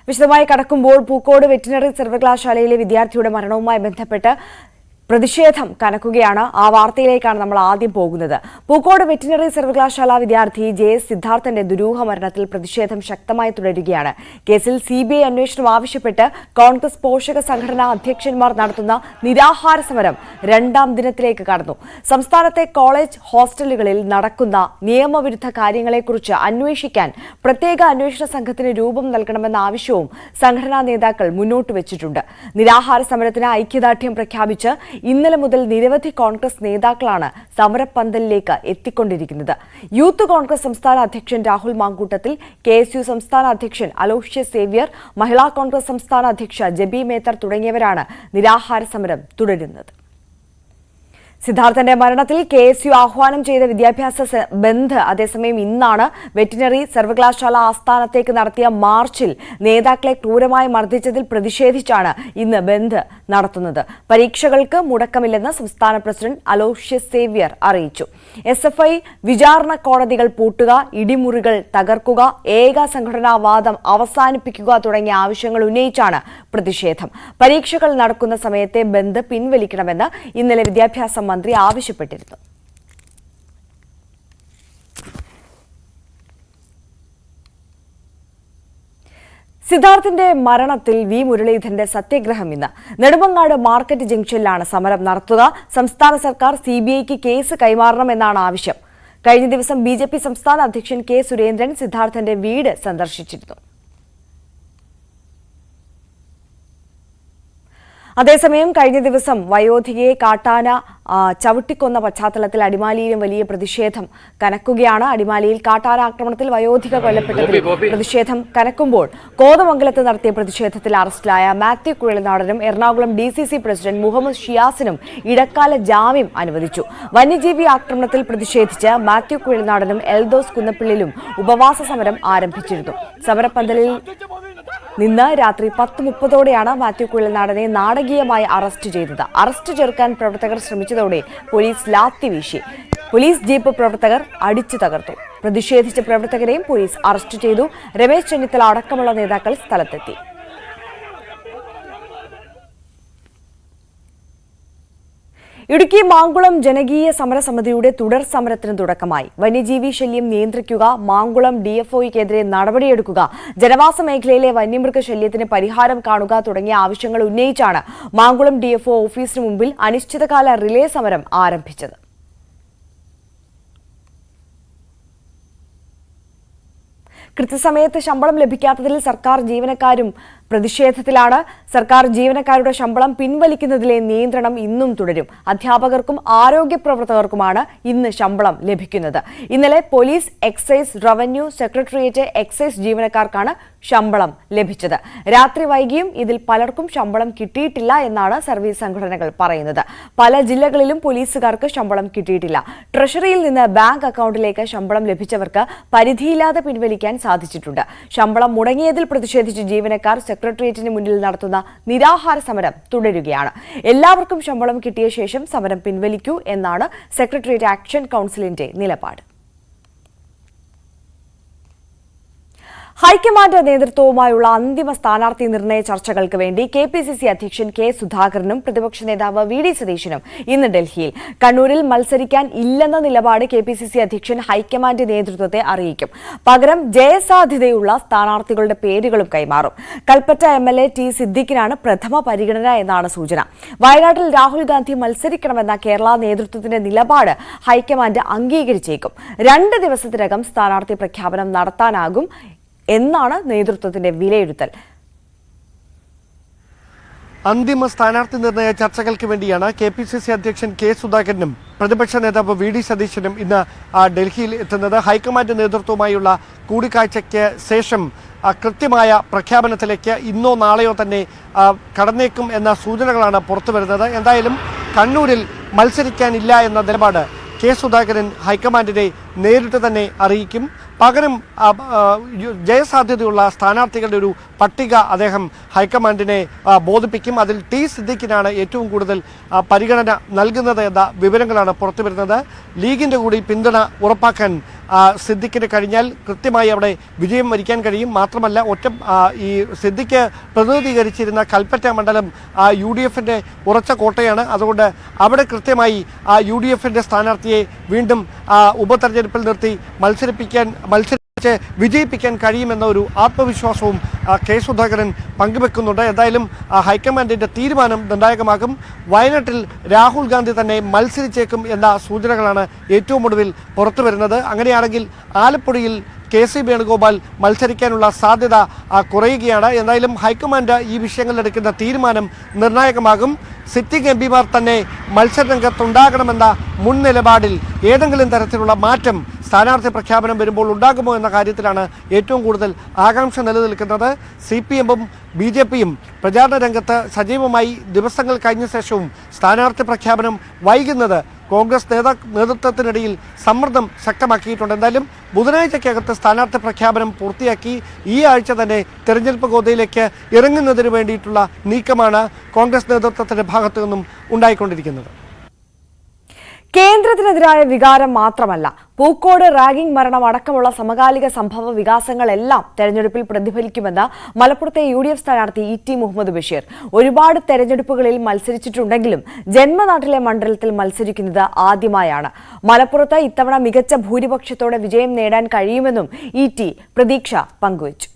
വിശദമായി കടക്കുമ്പോൾ പൂക്കോട് വെറ്റിനറി സർവകലാശാലയിലെ വിദ്യാർത്ഥിയുടെ മരണവുമായി ബന്ധപ്പെട്ട് പ്രതിഷേധം കനക്കുകയാണ്. ആ വാർത്തയിലേക്കാണ് നമ്മൾ ആദ്യം പോകുന്നത്. പൂക്കോട് വെറ്റിനറി സർവകലാശാല വിദ്യാർത്ഥി JS സിദ്ധാർത്ഥന്റെ ദുരൂഹ മരണത്തിൽ പ്രതിഷേധം ശക്തമായി തുടരുകയാണ്. കേസിൽ CBI അന്വേഷണം ആവശ്യപ്പെട്ട് കോൺഗ്രസ് പോഷക സംഘടനാ അധ്യക്ഷന്മാർ നടത്തുന്ന നിരാഹാര സമരം രണ്ടാം ദിനത്തിലേക്ക് കടന്നു. സംസ്ഥാനത്തെ കോളേജ് ഹോസ്റ്റലുകളിൽ നടക്കുന്ന നിയമവിരുദ്ധ കാര്യങ്ങളെക്കുറിച്ച് അന്വേഷിക്കാൻ പ്രത്യേക അന്വേഷണ സംഘത്തിന് രൂപം നൽകണമെന്ന ആവശ്യവും സംഘടനാ നേതാക്കൾ മുന്നോട്ട് വെച്ചിട്ടുണ്ട്. നിരാഹാര സമരത്തിന് ഐക്യദാർഢ്യം പ്രഖ്യാപിച്ച് ഇന്നലെ മുതൽ നിരവധി കോൺഗ്രസ് നേതാക്കളാണ് സമരപ്പന്തലിലേക്ക് എത്തിക്കൊണ്ടിരിക്കുന്നത്. യൂത്ത് കോൺഗ്രസ് സംസ്ഥാന അധ്യക്ഷൻ രാഹുൽ മാങ്കൂട്ടത്തിൽ, KSU സംസ്ഥാന അധ്യക്ഷൻ അലോഷ്യസ് സേവ്യർ, മഹിളാ കോൺഗ്രസ് സംസ്ഥാന അധ്യക്ഷ ജബി മേത്തർ തുടങ്ങിയവരാണ് നിരാഹാര സമരം തുടരുന്നത്. സിദ്ധാർത്ഥന്റെ മരണത്തിൽ KSU ആഹ്വാനം ചെയ്ത വിദ്യാഭ്യാസ ബന്ദ് അതേസമയം ഇന്നാണ് വെറ്റിനറി സർവകലാശാല ആസ്ഥാനത്തേക്ക് നടത്തിയ മാർച്ചിൽ നേതാക്കളെ ക്രൂരമായി മർദ്ദിച്ചതിൽ പ്രതിഷേധിച്ചാണ് ഇന്ന് ബന്ദ് നടത്തുന്നത്. പരീക്ഷകൾക്ക് മുടക്കമില്ലെന്ന് സംസ്ഥാന പ്രസിഡന്റ് അലോഷ്യസ് സേവ്യർ അറിയിച്ചു. SFI വിചാരണ കോടതികൾ പൂട്ടുക, ഇടിമുറികൾ തകർക്കുക, ഏക സംഘടനാവാദം അവസാനിപ്പിക്കുക തുടങ്ങിയ ആവശ്യങ്ങൾ ഉന്നയിച്ചാണ് പ്രതിഷേധം. പരീക്ഷകൾ നടക്കുന്ന സമയത്തെ ബന്ദ് പിൻവലിക്കണമെന്ന് ഇന്നലെ വിദ്യാഭ്യാസ മന്ത്രി ആവശ്യപ്പെട്ടിരുന്നു. സിദ്ധാർത്ഥിന്റെ മരണത്തിൽ V മുരളീധരന്റെ സത്യഗ്രഹം ഇന്ന്. നെടുമങ്ങാട് മാർക്കറ്റ് ജംഗ്ഷനിലാണ് സമരം നടത്തുക. സംസ്ഥാന സർക്കാർ CBIക്ക് കേസ് കൈമാറണമെന്നാണ് ആവശ്യം. കഴിഞ്ഞ ദിവസം BJP സംസ്ഥാന അധ്യക്ഷൻ K സുരേന്ദ്രൻ സിദ്ധാർത്ഥന്റെ വീട് സന്ദർശിച്ചിരുന്നു. അതേസമയം കഴിഞ്ഞ ദിവസം വയോധികയെ കാട്ടാന ചവിട്ടിക്കൊന്ന പശ്ചാത്തലത്തിൽ അടിമാലിയിലും വലിയ പ്രതിഷേധം കനക്കുകയാണ്. അടിമാലിയിൽ കാട്ടാന ആക്രമണത്തിൽ വയോധിക കൊല്ലപ്പെട്ടതിൽ പ്രതിഷേധം കനക്കുമ്പോൾ കോതമംഗലത്ത് നടത്തിയ പ്രതിഷേധത്തിൽ അറസ്റ്റിലായ മാത്യു കുഴൽനാടനും എറണാകുളം DCC പ്രസിഡന്റ് മുഹമ്മദ് ഷിയാസിനും ഇടക്കാല ജാമ്യം അനുവദിച്ചു. വന്യജീവി ആക്രമണത്തിൽ പ്രതിഷേധിച്ച് മാത്യു കുഴൽനാടനും എൽദോസ് കുന്നപ്പിള്ളിലും ഉപവാസ സമരം ആരംഭിച്ചിരുന്നു. സമരപ്പന്തലിൽ നിന്ന് രാത്രി 10:30ഓടെയാണ് മാത്യു കുഴൽനാടനെ നാടകീയമായി അറസ്റ്റ് ചെയ്തത്. അറസ്റ്റ് ചേർക്കാൻ പ്രവർത്തകർ ശ്രമിച്ചതോടെ പോലീസ് ലാത്തി വീശി. പോലീസ് ജീപ്പ് പ്രവർത്തകർ അടിച്ചു തകർത്തു. പ്രതിഷേധിച്ച പ്രവർത്തകരെയും പോലീസ് അറസ്റ്റ് ചെയ്തു. രമേശ് ചെന്നിത്തല അടക്കമുള്ള നേതാക്കൾ സ്ഥലത്തെത്തി. ഇടുക്കി മാങ്കുളം ജനകീയ സമരസമിതിയുടെ തുടർ സമരത്തിന് തുടക്കമായി. വന്യജീവി ശല്യം നിയന്ത്രിക്കുക, മാങ്കുളം DFOയ്ക്കെതിരെ നടപടിയെടുക്കുക, ജനവാസ മേഖലയിലെ വന്യമൃഗശല്യത്തിന് പരിഹാരം കാണുക തുടങ്ങിയ ആവശ്യങ്ങൾ ഉന്നയിച്ചാണ് മാങ്കുളം DFO ഓഫീസിന് മുമ്പിൽ അനിശ്ചിതകാല റിലേ സമരം ആരംഭിച്ചത്. കൃത്യസമയത്ത് ശമ്പളം ലഭിക്കാത്തതിൽ സർക്കാർ ജീവനക്കാരും പ്രതിഷേധത്തിലാണ്. സർക്കാർ ജീവനക്കാരുടെ ശമ്പളം പിൻവലിക്കുന്നതിലെ നിയന്ത്രണം ഇന്നും തുടരും. അധ്യാപകർക്കും ആരോഗ്യ പ്രവർത്തകർക്കുമാണ് ഇന്ന് ശമ്പളം ലഭിക്കുന്നത്. ഇന്നലെ police, excise, revenue, secretariat, excise ജീവനക്കാർക്കാണ് ശമ്പളം ലഭിച്ചത്. രാത്രി വൈകിയും ഇതിൽ പലർക്കും ശമ്പളം കിട്ടിയിട്ടില്ല എന്നാണ് സർവീസ് സംഘടനകൾ പറയുന്നത്. പല ജില്ലകളിലും പോലീസുകാർക്ക് ശമ്പളം കിട്ടിയിട്ടില്ല. ട്രഷറിയിൽ നിന്ന് ബാങ്ക് അക്കൗണ്ടിലേക്ക് ശമ്പളം ലഭിച്ചവർക്ക് പരിധിയില്ലാതെ പിൻവലിക്കാൻ സാധിച്ചിട്ടുണ്ട്. ശമ്പളം മുടങ്ങിയതിൽ പ്രതിഷേധിച്ച് ജീവനക്കാർ സെക്രട്ടേറിയറ്റിന് മുന്നിൽ നടത്തുന്ന നിരാഹാര സമരം തുടരുകയാണ്. എല്ലാവർക്കും ശമ്പളം കിട്ടിയ ശേഷം സമരം പിൻവലിക്കൂ എന്നാണ് സെക്രട്ടേറിയറ്റ് ആക്ഷൻ കൗൺസിലിന്റെ നിലപാട്. ഹൈക്കമാൻഡ് നേതൃത്വവുമായുള്ള അന്തിമ സ്ഥാനാർത്ഥി നിർണയ ചർച്ചകൾക്ക് വേണ്ടി KPCC അധ്യക്ഷൻ K സുധാകരനും പ്രതിപക്ഷ നേതാവ് VD സതീശനും ഇന്ന് ഡൽഹിയിൽ. കണ്ണൂരിൽ മത്സരിക്കാൻ ഇല്ലെന്ന നിലപാട് KPCC അധ്യക്ഷൻ ഹൈക്കമാൻഡ് നേതൃത്വത്തെ അറിയിക്കും. പകരം ജയസാധ്യതയുള്ള സ്ഥാനാർത്ഥികളുടെ പേരുകളും കൈമാറും. കൽപ്പറ്റ MLA T സിദ്ദിഖിനാണ് പ്രഥമ പരിഗണന എന്നാണ് സൂചന. വയനാട്ടിൽ രാഹുൽ ഗാന്ധി മത്സരിക്കണമെന്ന കേരള നേതൃത്വത്തിന്റെ നിലപാട് ഹൈക്കമാൻഡ് അംഗീകരിച്ചേക്കും. 2 ദിവസത്തിനകം സ്ഥാനാർത്ഥി പ്രഖ്യാപനം നടത്താനാകും എന്നാണ് നേതൃത്വത്തിന്റെ വിലയിരുത്തൽ. അന്തിമ സ്ഥാനാർത്ഥി നിർണയ ചർച്ചകൾക്ക് വേണ്ടിയാണ് KPCC അധ്യക്ഷൻ K സുധാകരനും പ്രതിപക്ഷ നേതാവ് VD സതീശനും ഇന്ന് ഡൽഹിയിൽ എത്തുന്നത്. ഹൈക്കമാൻഡ് നേതൃത്വവുമായുള്ള കൂടിക്കാഴ്ചയ്ക്ക് ശേഷം കൃത്യമായ പ്രഖ്യാപനത്തിലേക്ക് ഇന്നോ നാളെയോ തന്നെ കടന്നേക്കും എന്ന സൂചനകളാണ് പുറത്തുവരുന്നത്. എന്തായാലും കണ്ണൂരിൽ മത്സരിക്കാനില്ല എന്ന നിലപാട് K സുധാകരൻ ഹൈക്കമാൻഡിനെ നേരിട്ട് തന്നെ അറിയിക്കും. പകരം ജയസാധ്യതയുള്ള സ്ഥാനാർത്ഥികളുടെ ഒരു പട്ടിക അദ്ദേഹം ഹൈക്കമാൻഡിനെ ബോധിപ്പിക്കും. അതിൽ ടി സിദ്ദിഖിനാണ് ഏറ്റവും കൂടുതൽ പരിഗണന നൽകുന്നത് എന്ന വിവരങ്ങളാണ് പുറത്തുവരുന്നത്. ലീഗിൻ്റെ കൂടി പിന്തുണ ഉറപ്പാക്കാൻ സിദ്ദിഖിന് കഴിഞ്ഞാൽ കൃത്യമായി അവിടെ വിജയം വരിക്കാൻ കഴിയും. മാത്രമല്ല ഈ സിദ്ദിഖ് പ്രതിനിധീകരിച്ചിരുന്ന കൽപ്പറ്റ മണ്ഡലം UDFിൻ്റെ ഉറച്ച കോട്ടയാണ്. അതുകൊണ്ട് അവിടെ കൃത്യമായി UDFിൻ്റെ സ്ഥാനാർത്ഥിയെ വീണ്ടും ഉപതെരഞ്ഞെടുപ്പിൽ നിർത്തി മത്സരിച്ച് വിജയിപ്പിക്കാൻ കഴിയുമെന്ന ഒരു ആത്മവിശ്വാസവും കെ സുധാകരൻ പങ്കുവെക്കുന്നുണ്ട്. എന്തായാലും ഹൈക്കമാൻഡിൻ്റെ തീരുമാനം നിർണായകമാകും. വയനാട്ടിൽ രാഹുൽ ഗാന്ധി തന്നെ മത്സരിച്ചേക്കും എന്ന സൂചനകളാണ് ഏറ്റവും ഒടുവിൽ പുറത്തു വരുന്നത്. അങ്ങനെയാണെങ്കിൽ ആലപ്പുഴയിൽ KC വേണുഗോപാൽ മത്സരിക്കാനുള്ള സാധ്യത കുറയുകയാണ്. എന്തായാലും ഹൈക്കമാൻഡ് ഈ വിഷയങ്ങളിൽ എടുക്കുന്ന തീരുമാനം നിർണായകമാകും. സിറ്റിംഗ് MPമാർ തന്നെ മത്സരരംഗത്തുണ്ടാകണമെന്ന മുൻ നിലപാടിൽ ഏതെങ്കിലും തരത്തിലുള്ള മാറ്റം സ്ഥാനാർത്ഥി പ്രഖ്യാപനം വരുമ്പോൾ ഉണ്ടാകുമോ എന്ന കാര്യത്തിലാണ് ഏറ്റവും കൂടുതൽ ആകാംക്ഷ നിലനിൽക്കുന്നത്. CPM-ഉം BJP-യും പ്രചാരണ രംഗത്ത് സജീവമായി ദിവസങ്ങൾ കഴിഞ്ഞ ശേഷവും സ്ഥാനാർത്ഥി പ്രഖ്യാപനം വൈകുന്നത് കോൺഗ്രസ് നേതൃത്വത്തിനിടയിൽ സമ്മർദ്ദം ശക്തമാക്കിയിട്ടുണ്ട്. എന്തായാലും ബുധനാഴ്ചക്കകത്ത് സ്ഥാനാർത്ഥി പ്രഖ്യാപനം പൂർത്തിയാക്കി ഈ ആഴ്ച തന്നെ തെരഞ്ഞെടുപ്പ് ഗോതയിലേക്ക് ഇറങ്ങുന്നതിന് വേണ്ടിയിട്ടുള്ള നീക്കമാണ് കോൺഗ്രസ് നേതൃത്വത്തിന്റെ ഭാഗത്തു നിന്നും ഉണ്ടായിക്കൊണ്ടിരിക്കുന്നത്. കേന്ദ്രത്തിനെതിരായ വികാരം മാത്രമല്ല, പൂക്കോട് റാഗിംഗ് മരണം അടക്കമുള്ള സമകാലിക സംഭവ വികാസങ്ങളെല്ലാം തെരഞ്ഞെടുപ്പിൽ പ്രതിഫലിക്കുമെന്ന് മലപ്പുറത്തെ UDF സ്ഥാനാർത്ഥി ET മുഹമ്മദ് ബഷീർ. ഒരുപാട് തെരഞ്ഞെടുപ്പുകളിൽ മത്സരിച്ചിട്ടുണ്ടെങ്കിലും ജന്മനാട്ടിലെ മണ്ഡലത്തിൽ മത്സരിക്കുന്നത് ആദ്യമായാണ്. മലപ്പുറത്ത് ഇത്തവണ മികച്ച ഭൂരിപക്ഷത്തോടെ വിജയം നേടാൻ കഴിയുമെന്നും ET പ്രതീക്ഷ പങ്കുവച്ചു.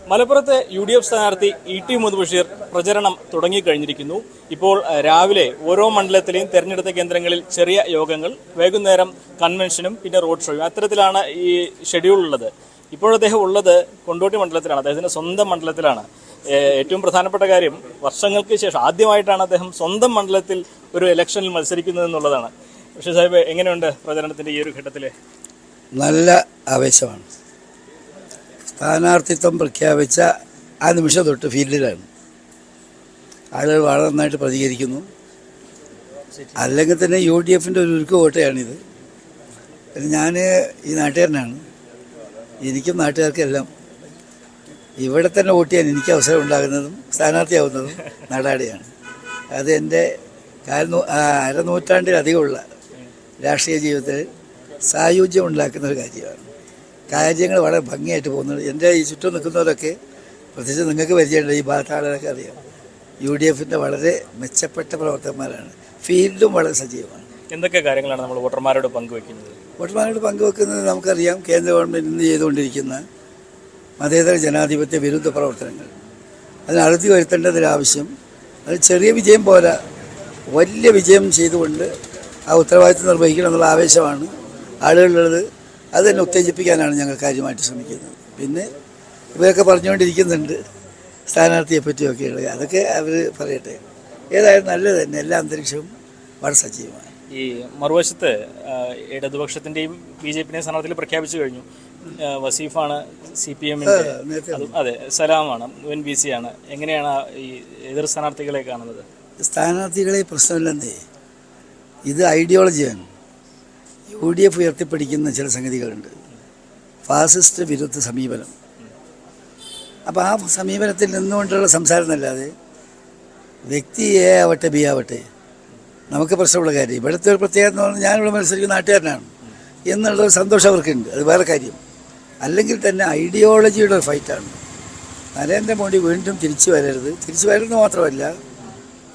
മലപ്പുറത്തെ UDF സ്ഥാനാർത്ഥി ET മുഹമ്മദ് ബഷീർ പ്രചരണം തുടങ്ങിക്കഴിഞ്ഞിരിക്കുന്നു. ഇപ്പോൾ രാവിലെ ഓരോ മണ്ഡലത്തിലെയും തെരഞ്ഞെടുത്ത കേന്ദ്രങ്ങളിൽ ചെറിയ യോഗങ്ങൾ, വൈകുന്നേരം കൺവെൻഷനും പിന്നെ റോഡ് ഷോയും, അത്തരത്തിലാണ് ഈ ഷെഡ്യൂൾ ഉള്ളത്. ഇപ്പോൾ അദ്ദേഹം ഉള്ളത് കൊണ്ടോട്ടി മണ്ഡലത്തിലാണ്, അദ്ദേഹത്തിൻ്റെ സ്വന്തം മണ്ഡലത്തിലാണ്. ഏറ്റവും പ്രധാനപ്പെട്ട കാര്യം, വർഷങ്ങൾക്ക് ശേഷം ആദ്യമായിട്ടാണ് അദ്ദേഹം സ്വന്തം മണ്ഡലത്തിൽ ഒരു ഇലക്ഷനിൽ മത്സരിക്കുന്നത് എന്നുള്ളതാണ്. ബഷീർ സാഹിബ്, എങ്ങനെയുണ്ട് പ്രചരണത്തിൻ്റെ ഈ ഒരു ഘട്ടത്തിൽ? നല്ല ആവേശമാണ്. സ്ഥാനാർത്ഥിത്വം പ്രഖ്യാപിച്ച ആ നിമിഷം തൊട്ട് ഫീൽഡിലാണ്. ആളുകൾ വളരെ നന്നായിട്ട് പ്രതികരിക്കുന്നു. അല്ലെങ്കിൽ തന്നെ UDFിൻ്റെ ഒരു ഉരുക്ക് കോട്ടയാണിത്. പിന്നെ ഞാൻ ഈ നാട്ടുകാരനാണ്. എനിക്കും നാട്ടുകാർക്കെല്ലാം ഇവിടെ തന്നെ വോട്ട് ചെയ്യാൻ എനിക്ക് അവസരം ഉണ്ടാകുന്നതും സ്ഥാനാർത്ഥിയാവുന്നതും നാടാടിയാണ്. അത് എൻ്റെ അരനൂറ്റാണ്ടിലധികമുള്ള രാഷ്ട്രീയ ജീവിതത്തിൽ സായുജ്യം ഉണ്ടാക്കുന്നൊരു കാര്യമാണ്. കാര്യങ്ങൾ വളരെ ഭംഗിയായിട്ട് പോകുന്നത്. എൻ്റെ ഈ ചുറ്റും നിൽക്കുന്നവരൊക്കെ, പ്രത്യേകിച്ച് നിങ്ങൾക്ക് പരിചയമുണ്ട്, ഈ ഭാഗത്തെ ആളുകളൊക്കെ അറിയാം, UDFിൻ്റെ വളരെ മെച്ചപ്പെട്ട പ്രവർത്തകന്മാരാണ്. ഫീൽഡും വളരെ സജീവമാണ്. എന്തൊക്കെ കാര്യങ്ങളാണ് നമ്മൾ വോട്ടർമാരോട് പങ്കുവെക്കുന്നത്? വോട്ടർമാരോട് പങ്കുവെക്കുന്നത് നമുക്കറിയാം. കേന്ദ്ര ഗവൺമെൻറ് ഇന്ന് ചെയ്തുകൊണ്ടിരിക്കുന്ന മതേതര ജനാധിപത്യ വിരുദ്ധ പ്രവർത്തനങ്ങൾ, അതിന് അറുതി വരുത്തേണ്ടതിനാവശ്യം. അത് ചെറിയ വിജയം പോരാ, വലിയ വിജയം ചെയ്തുകൊണ്ട് ആ ഉത്തരവാദിത്വം നിർവഹിക്കണം എന്നുള്ള ആവേശമാണ് ആളുകളുള്ളത്. അത് തന്നെ ഉത്തേജിപ്പിക്കാനാണ് ഞങ്ങൾ കാര്യമായിട്ട് ശ്രമിക്കുന്നത്. പിന്നെ ഇവരൊക്കെ പറഞ്ഞുകൊണ്ടിരിക്കുന്നുണ്ട് സ്ഥാനാർത്ഥിയെ പറ്റിയൊക്കെയുള്ളത്, അതൊക്കെ അവർ പറയട്ടെ. ഏതായാലും നല്ലത് തന്നെ, എല്ലാ അന്തരീക്ഷവും വളരെ സജീവമാണ്. ഈ മറുവശത്ത് ഇടതുപക്ഷത്തിൻ്റെയും BJPയുടെയും സ്ഥാനാർത്ഥികൾ പ്രഖ്യാപിച്ചു കഴിഞ്ഞു. വസീഫാണ് CPM-ൻ്റെ, അതെ, സലാമാണ് UNBC ആണ്. എങ്ങനെയാണ് ഈ എതിർ സ്ഥാനാർത്ഥികളെ കാണുന്നത്? സ്ഥാനാർത്ഥികളെ പ്രശ്നമില്ലെന്നേ, ഇത് ഐഡിയോളജിയാണ്. UDF ഉയർത്തിപ്പിടിക്കുന്ന ചില സംഗതികളുണ്ട്. ഫാസിസ്റ്റ് വിരുദ്ധ സമീപനം. അപ്പോൾ ആ സമീപനത്തിൽ നിന്നുകൊണ്ടുള്ള സംസാരം എന്നല്ലാതെ വ്യക്തി A ആവട്ടെ B ആവട്ടെ നമുക്ക് പ്രശ്നമുള്ള കാര്യം. ഇവിടുത്തെ ഒരു പ്രത്യേകത എന്ന് പറഞ്ഞാൽ ഞാനിവിടെ മത്സരിക്കുന്ന നാട്ടുകാരനാണ് എന്നുള്ളൊരു സന്തോഷം അവർക്കുണ്ട്. അത് വേറെ കാര്യം. അല്ലെങ്കിൽ തന്നെ ഐഡിയോളജിയുടെ ഒരു ഫൈറ്റാണ്. നരേന്ദ്രമോദി വീണ്ടും തിരിച്ചു വരരുത് മാത്രമല്ല,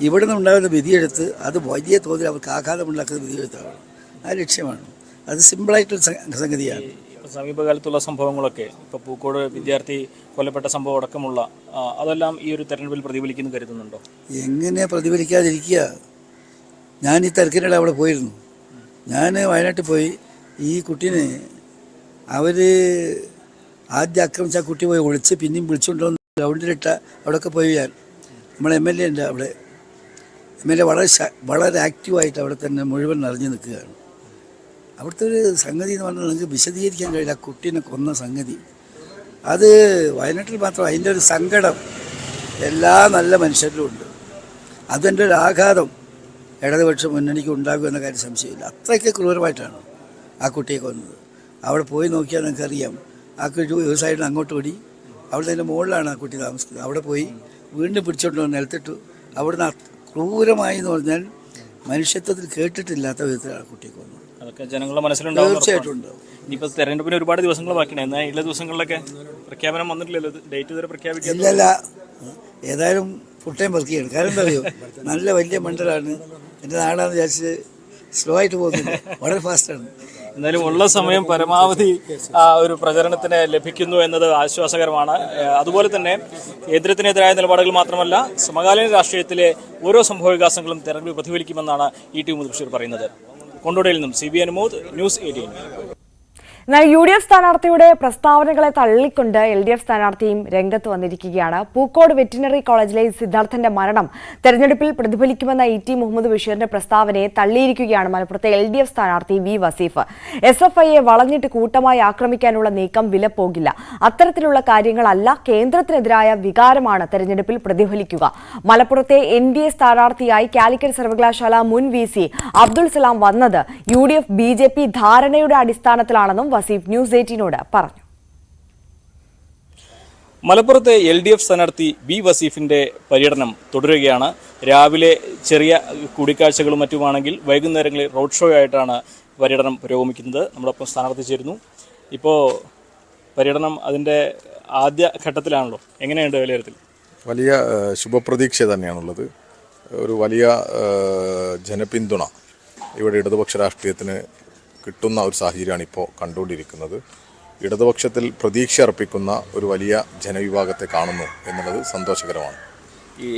ഇവിടെ നിന്നുണ്ടാകുന്ന വിധിയെടുത്ത് അത് വലിയ തോതിൽ അവർക്ക് ആഘാതമുണ്ടാക്കുന്ന വിധിയെടുത്താണ്. ആ ലക്ഷ്യമാണ്. അത് സിമ്പിളായിട്ടൊരു സംഗതിയാണ്. സമീപകാലത്തുള്ള സംഭവങ്ങളൊക്കെ, ഇപ്പോൾ പൂക്കോട് വിദ്യാർത്ഥി കൊല്ലപ്പെട്ട സംഭവം അടക്കമുള്ള, അതെല്ലാം ഈ ഒരു തെരഞ്ഞെടുപ്പിൽ പ്രതിഫലിക്കുന്നു കരുതുന്നുണ്ടോ? എങ്ങനെ പ്രതിഫലിക്കാതിരിക്കുക? ഞാൻ ഈ തിരക്കിനിടെ അവിടെ പോയിരുന്നു. ഞാൻ വയനാട്ടിൽ പോയി. ഈ കുട്ടീനെ അവർ ആദ്യം ആക്രമിച്ച ആ കുട്ടി പോയി ഒളിച്ച് പിന്നെയും വിളിച്ചുകൊണ്ടുവന്ന് ഗ്രൗണ്ടിലിട്ട അവിടെയൊക്കെ പോയി. ഞാൻ നമ്മളെ MLA ഉണ്ട് അവിടെ. MLA വളരെ ആക്റ്റീവായിട്ട് അവിടെ തന്നെ മുഴുവൻ നിറഞ്ഞു നിൽക്കുകയാണ്. അവിടുത്തെ ഒരു സംഗതി എന്ന് പറഞ്ഞാൽ നിങ്ങൾക്ക് വിശദീകരിക്കാൻ കഴിയില്ല. ആ കുട്ടീനെ കൊന്ന സംഗതി അത് വയനാട്ടിൽ മാത്രം. അതിൻ്റെ ഒരു സങ്കടം എല്ലാ നല്ല മനുഷ്യരിലും ഉണ്ട്. അതിൻ്റെ ഒരു ആഘാതം ഇടതുപക്ഷ മുന്നണിക്ക് ഉണ്ടാകുമെന്ന കാര്യം സംശയമില്ല. അത്രയ്ക്ക് ക്രൂരമായിട്ടാണ് ആ കുട്ടിയെ കൊന്നത്. അവിടെ പോയി നോക്കിയാൽ നിങ്ങൾക്കറിയാം ആ കുട്ടി ഒരു സൈഡിൽ അങ്ങോട്ട് ഓടി അവിടെ അതിൻ്റെ മുകളിലാണ് ആ കുട്ടി താമസിക്കുന്നത്. അവിടെ പോയി വീണ്ടും പിടിച്ചോണ്ട് വന്ന് നിലത്തിട്ടു. അവിടുന്ന് ക്രൂരമായി എന്ന് പറഞ്ഞാൽ മനുഷ്യത്വത്തിൽ കേട്ടിട്ടില്ലാത്ത വിധത്തിലാണ് കുട്ടിയെ കൊന്നത്. അതൊക്കെ ജനങ്ങളുടെ മനസ്സിലുണ്ടാവും. തീർച്ചയായിട്ടും ഉണ്ടാവും. ഇനിയിപ്പോൾ തെരഞ്ഞെടുപ്പിന് ഒരുപാട് ദിവസങ്ങൾ ബാക്കിയാണ്. എന്നാൽ ഇള്ള ദിവസങ്ങളിലൊക്കെ പ്രഖ്യാപനം വന്നിട്ടില്ലല്ലോ, ഡേറ്റ് ഇതുവരെ പ്രഖ്യാപിക്കില്ല. ഇല്ലല്ല, ഏതായാലും ഫുൾ ടൈം വർക്ക് ചെയ്യണം. കാരണം എന്താ അറിയോ, നല്ല വലിയ മണ്ഡലമാണ്. എൻ്റെ നാടാന്ന് വിചാരിച്ച് സ്ലോ ആയിട്ട് പോകുന്നില്ല, വളരെ ഫാസ്റ്റാണ്. എന്നാലും ഉള്ള സമയം പരമാവധി ഒരു പ്രചരണത്തിന് ലഭിക്കുന്നു എന്നത് ആശ്വാസകരമാണ്. അതുപോലെ തന്നെ കേന്ദ്രത്തിനെതിരായ നിലപാടുകൾ മാത്രമല്ല, സമകാലീന രാഷ്ട്രീയത്തിലെ ഓരോ സംഭവവികാസങ്ങളും തെരഞ്ഞെടുപ്പ് പ്രതിഫലിക്കുമെന്നാണ് ഇ.ടി. മുഹമ്മദ് ബഷീർ പറയുന്നത്. കൊണ്ടോടിയിൽ നിന്നും CBN ന്യൂസ് 18. എന്നാൽ UDF സ്ഥാനാർത്ഥിയുടെ പ്രസ്താവനകളെ തള്ളിക്കൊണ്ട് LDF സ്ഥാനാർത്ഥിയും രംഗത്ത് വന്നിരിക്കുകയാണ്. പൂക്കോട് വെറ്റിനറി കോളേജിലെ സിദ്ധാർത്ഥന്റെ മരണം തെരഞ്ഞെടുപ്പിൽ പ്രതിഫലിക്കുമെന്ന ഇ.ടി. മുഹമ്മദ് ബഷീറിന്റെ പ്രസ്താവനയെ തള്ളിയിരിക്കുകയാണ് മലപ്പുറത്തെ LDF സ്ഥാനാർത്ഥി വി വസീഫ്. SFIയെ വളഞ്ഞിട്ട് കൂട്ടമായി ആക്രമിക്കാനുള്ള നീക്കം വിലപ്പോകില്ല. അത്തരത്തിലുള്ള കാര്യങ്ങളല്ല, കേന്ദ്രത്തിനെതിരായ വികാരമാണ് തെരഞ്ഞെടുപ്പിൽ പ്രതിഫലിക്കുക. മലപ്പുറത്തെ NDA സ്ഥാനാർത്ഥിയായി കാലിക്കറ്റ് സർവകലാശാല മുൻ VC അബ്ദുൾ സലാം വന്നത് UDF BJP ധാരണയുടെ അടിസ്ഥാനത്തിലാണെന്നും വസീഫ് ന്യൂസ് 18നോട് പറഞ്ഞു. മലപ്പുറത്തെ LDF സ്ഥാനാർത്ഥി വി വസീഫിന്റെ പര്യടനം തുടരുകയാണ്. രാവിലെ ചെറിയ കൂടിക്കാഴ്ചകളും മറ്റുമാണെങ്കിൽ വൈകുന്നേരങ്ങളിൽ റോഡ് ഷോ ആയിട്ടാണ് പര്യടനം പുരോഗമിക്കുന്നത്. നമ്മളൊപ്പം സ്ഥാനാർത്ഥി ചേരുന്നു. ഇപ്പോൾ പര്യടനം അതിൻ്റെ ആദ്യ ഘട്ടത്തിലാണല്ലോ, എങ്ങനെയുണ്ട് വിലയിരുത്തൽ? വലിയ ശുഭപ്രതീക്ഷ തന്നെയാണുള്ളത്. ഒരു വലിയ ജനപിന്തുണ ഇവിടെ ഇടതുപക്ഷ രാഷ്ട്രീയത്തിന് കിട്ടുന്ന ഒരു സാഹചര്യമാണ് ഇപ്പോൾ കണ്ടുകൊണ്ടിരിക്കുന്നത്. ഇടതുപക്ഷത്തിൽ പ്രതീക്ഷ അർപ്പിക്കുന്ന ഒരു വലിയ ജനവിഭാഗത്തെ കാണുന്നു എന്നുള്ളത് സന്തോഷകരമാണ്. ഈ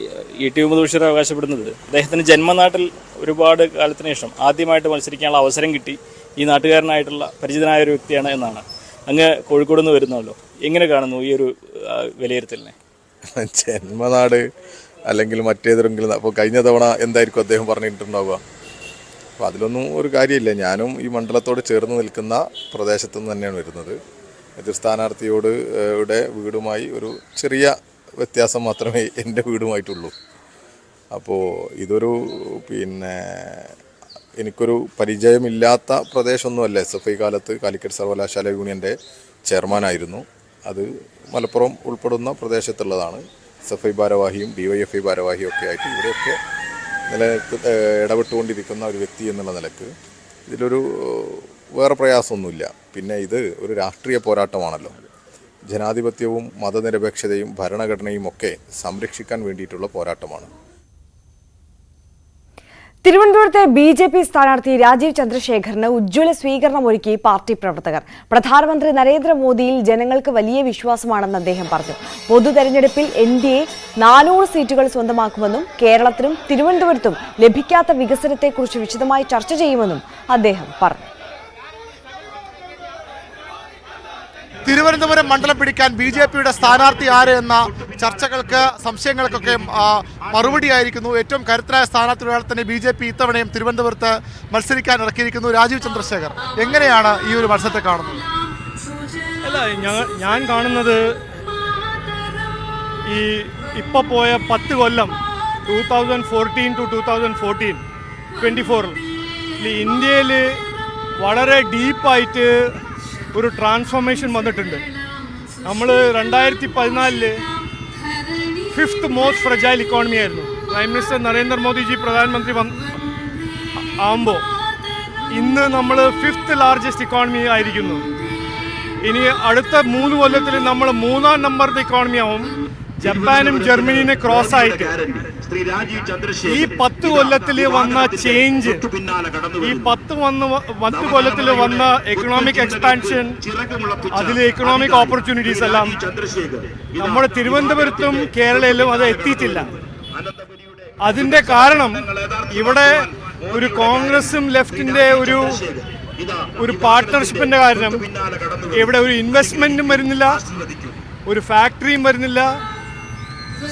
ഇ.ടി. മുഹമ്മദ് ബഷീർ അവകാശപ്പെടുന്നത് അദ്ദേഹത്തിന് ജന്മനാട്ടിൽ ഒരുപാട് കാലത്തിന് ശേഷം ആദ്യമായിട്ട് മത്സരിക്കാനുള്ള അവസരം കിട്ടി, ഈ നാട്ടുകാരനായിട്ടുള്ള പരിചിതനായ ഒരു വ്യക്തിയാണ് എന്നാണ്. അങ്ങ് കോഴിക്കോട് നിന്ന് വരുന്നല്ലോ, എങ്ങനെ കാണുന്നു ഈ ഒരു വിലയിരുത്തലിനെ? ജന്മനാട് അല്ലെങ്കിൽ മറ്റേതെങ്കിലും, അപ്പോൾ കഴിഞ്ഞ തവണ എന്തായിരിക്കും അദ്ദേഹം പറഞ്ഞിട്ടുണ്ടാവുക? അപ്പോൾ അതിലൊന്നും ഒരു കാര്യമില്ല. ഞാനും ഈ മണ്ഡലത്തോട് ചേർന്ന് നിൽക്കുന്ന പ്രദേശത്തു നിന്ന് തന്നെയാണ് വരുന്നത്. എതിർ സ്ഥാനാർത്ഥിയോട് വീടുമായി ഒരു ചെറിയ വ്യത്യാസം മാത്രമേ എൻ്റെ വീടുമായിട്ടുള്ളൂ. അപ്പോൾ ഇതൊരു എനിക്കൊരു പരിചയമില്ലാത്ത പ്രദേശമൊന്നുമല്ല. SFI കാലത്ത് കാലിക്കറ്റ് സർവകലാശാല യൂണിയൻ്റെ ചെയർമാനായിരുന്നു. അത് മലപ്പുറം ഉൾപ്പെടുന്ന പ്രദേശത്തുള്ളതാണ്. SFI ഭാരവാഹിയും DYFI ഭാരവാഹിയും ഒക്കെ ആയിട്ട് ഇവിടെയൊക്കെ ഇടപെട്ടുകൊണ്ടിരിക്കുന്ന ഒരു വ്യക്തി എന്നുള്ള നിലക്ക് ഇതിലൊരു വേറെ പ്രയാസമൊന്നുമില്ല. പിന്നെ ഇത് ഒരു രാഷ്ട്രീയ പോരാട്ടമാണല്ലോ. ജനാധിപത്യവും മതനിരപേക്ഷതയും ഭരണഘടനയും ഒക്കെ സംരക്ഷിക്കാൻ വേണ്ടിയിട്ടുള്ള പോരാട്ടമാണ്. തിരുവനന്തപുരത്തെ BJP സ്ഥാനാർത്ഥി രാജീവ് ചന്ദ്രശേഖറിന് ഉജ്ജ്വല സ്വീകരണം ഒരുക്കി പാർട്ടി പ്രവർത്തകർ. പ്രധാനമന്ത്രി നരേന്ദ്രമോദിയിൽ ജനങ്ങൾക്ക് വലിയ വിശ്വാസമാണെന്ന് അദ്ദേഹം പറഞ്ഞു. പൊതു തെരഞ്ഞെടുപ്പിൽ NDA 400 സീറ്റുകൾ സ്വന്തമാക്കുമെന്നും കേരളത്തിനും തിരുവനന്തപുരത്തും ലഭിക്കാത്ത വികസനത്തെക്കുറിച്ച് വിശദമായി ചർച്ച ചെയ്യുമെന്നും അദ്ദേഹം പറഞ്ഞു. തിരുവനന്തപുരം മണ്ഡലം പിടിക്കാൻ BJPയുടെ സ്ഥാനാർത്ഥി ആര് എന്ന ചർച്ചകൾക്ക്, സംശയങ്ങൾക്കൊക്കെ മറുപടിയായിരിക്കുന്നു. ഏറ്റവും കരുത്തരായ സ്ഥാനാർത്ഥികളെ തന്നെ BJP ഇത്തവണയും തിരുവനന്തപുരത്ത് മത്സരിക്കാൻ ഇറക്കിയിരിക്കുന്നു. രാജീവ് ചന്ദ്രശേഖർ, എങ്ങനെയാണ് ഈ ഒരു മത്സരത്തെ കാണുന്നത്? അല്ല, ഞാൻ കാണുന്നത് ഈ ഇപ്പോൾ പോയ 10 കൊല്ലം 2014 to 2014 24 ഇന്ത്യയിൽ വളരെ ഡീപ്പായിട്ട് ഒരു ട്രാൻസ്ഫോർമേഷൻ വന്നിട്ടുണ്ട്. നമ്മൾ 2014 5th മോസ്റ്റ് ഫ്രജൈൽ ഇക്കോണമി ആയിരുന്നു. പ്രൈം മിനിസ്റ്റർ നരേന്ദ്രമോദിജി പ്രധാനമന്ത്രി ആകുമ്പോൾ ഇന്ന് നമ്മൾ 5th ലാർജസ്റ്റ് ഇക്കോണമി ആയിരിക്കുന്നു. ഇനി അടുത്ത 3 കൊല്ലത്തിൽ നമ്മൾ 3ാം നമ്പറിൻ്റെ ഇക്കോണമി ആവും, ജപ്പാനും ജർമ്മനിനെ ക്രോസ് ആയിട്ട്. ഈ 10 കൊല്ലത്തിൽ വന്ന ചേഞ്ച്, ഈ 10 കൊല്ലത്തിൽ വന്ന എക്കണോമിക് എക്സ്പാൻഷൻ, അതിലെ എക്കണോമിക് ഓപ്പർച്യൂണിറ്റീസ് എല്ലാം നമ്മുടെ തിരുവനന്തപുരത്തും കേരളയിലും അത് എത്തിയിട്ടില്ല. അതിൻ്റെ കാരണം ഇവിടെ ഒരു കോൺഗ്രസും ലെഫ്റ്റിൻ്റെ ഒരു പാർട്ട്ണർഷിപ്പിൻ്റെ കാരണം ഇവിടെ ഒരു ഇൻവെസ്റ്റ്മെൻറ്റും വരുന്നില്ല, ഒരു ഫാക്ടറിയും വരുന്നില്ല,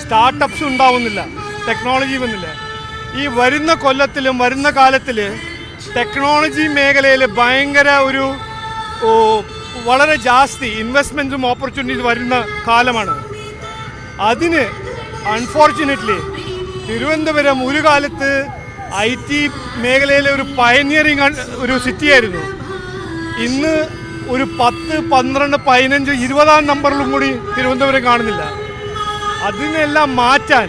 സ്റ്റാർട്ടപ്സും ഉണ്ടാവുന്നില്ല, ടെക്നോളജി വന്നില്ല. ഈ വരുന്ന കൊല്ലത്തിലും വരുന്ന കാലത്തിൽ ടെക്നോളജി മേഖലയിൽ ഭയങ്കര വളരെ ജാസ്തി ഇൻവെസ്റ്റ്മെൻറ്റും ഓപ്പർച്യൂണിറ്റീസ് വരുന്ന കാലമാണ്. അതിന് അൺഫോർച്ചുനേറ്റ്ലി തിരുവനന്തപുരം ഒരു കാലത്ത് IT മേഖലയിലെ ഒരു പയനിയറിങ് ഒരു സിറ്റിയായിരുന്നു. ഇന്ന് ഒരു 10, 12, 15, 20 നമ്പറിലും കൂടി തിരുവനന്തപുരം കാണുന്നില്ല. അതിനെല്ലാം മാറ്റാൻ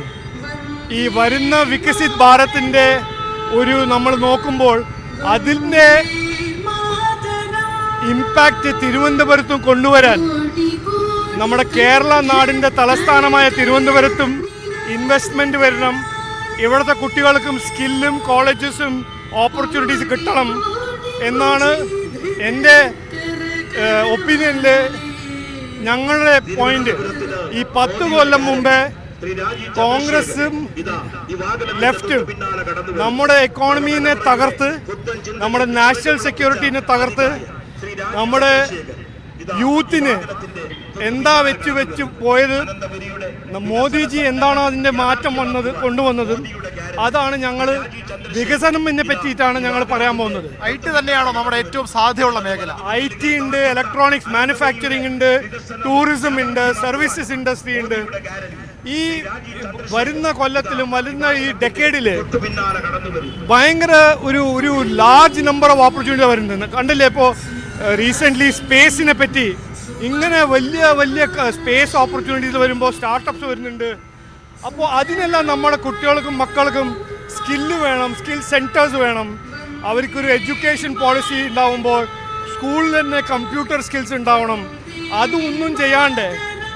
ഈ വരുന്ന വികസിത് ഭാരതിൻ്റെ നമ്മൾ നോക്കുമ്പോൾ അതിൻ്റെ ഇമ്പാക്റ്റ് തിരുവനന്തപുരത്തും കൊണ്ടുവരാൻ നമ്മുടെ കേരള നാടിൻ്റെ തലസ്ഥാനമായ തിരുവനന്തപുരത്തും ഇൻവെസ്റ്റ്മെൻറ്റ് വരണം. ഇവിടുത്തെ കുട്ടികൾക്കും സ്കില്ലും കോളേജസും ഓപ്പർച്യൂണിറ്റീസ് കിട്ടണം എന്നാണ് എൻ്റെ ഒപ്പീനിയനിൽ ഞങ്ങളുടെ പോയിന്റ്. ഈ 10 കൊല്ലം മുമ്പേ കോൺഗ്രസും ലെഫ്റ്റും നമ്മുടെ എക്കോണമീനെ തകർത്ത്, നമ്മുടെ നാഷണൽ സെക്യൂരിറ്റീനെ തകർത്ത്, നമ്മുടെ യൂത്തിന് എന്താ വെച്ച് പോയത്, മോദിജി എന്താണോ അതിൻ്റെ മാറ്റം കൊണ്ടുവന്നത്, അതാണ് ഞങ്ങൾ വികസനത്തിനെ പറ്റിയിട്ടാണ് ഞങ്ങൾ പറയാൻ പോകുന്നത്. IT തന്നെയാണോ നമ്മുടെ ഏറ്റവും സാധ്യതയുള്ള മേഖല? IT ഉണ്ട്, ഇലക്ട്രോണിക്സ് മാനുഫാക്ചറിംഗ് ഉണ്ട്, ടൂറിസം ഉണ്ട്, സർവീസസ് ഇൻഡസ്ട്രി ഉണ്ട്. ഈ വരുന്ന കൊല്ലത്തിലും വരുന്ന ഈ ഡെക്കേഡില് ഭയങ്കര ഒരു ലാർജ് നമ്പർ ഓഫ് ഓപ്പർച്യൂണിറ്റി വരുന്നുണ്ട്. കണ്ടില്ലേ ഇപ്പോൾ റീസെൻ്റ്ലി സ്പേസിനെ പറ്റി ഇങ്ങനെ വലിയ സ്പേസ് ഓപ്പർച്യൂണിറ്റീസ് വരുമ്പോൾ സ്റ്റാർട്ടപ്സ് വരുന്നുണ്ട്. അപ്പോൾ അതിനെല്ലാം നമ്മുടെ കുട്ടികൾക്കും മക്കൾക്കും സ്കില്ല് വേണം, സ്കിൽ സെൻറ്റേഴ്സ് വേണം. അവർക്കൊരു എഡ്യൂക്കേഷൻ പോളിസി ഉണ്ടാവുമ്പോൾ സ്കൂളിൽ തന്നെ കമ്പ്യൂട്ടർ സ്കിൽസ് ഉണ്ടാവണം. അതൊന്നും ചെയ്യാണ്ട്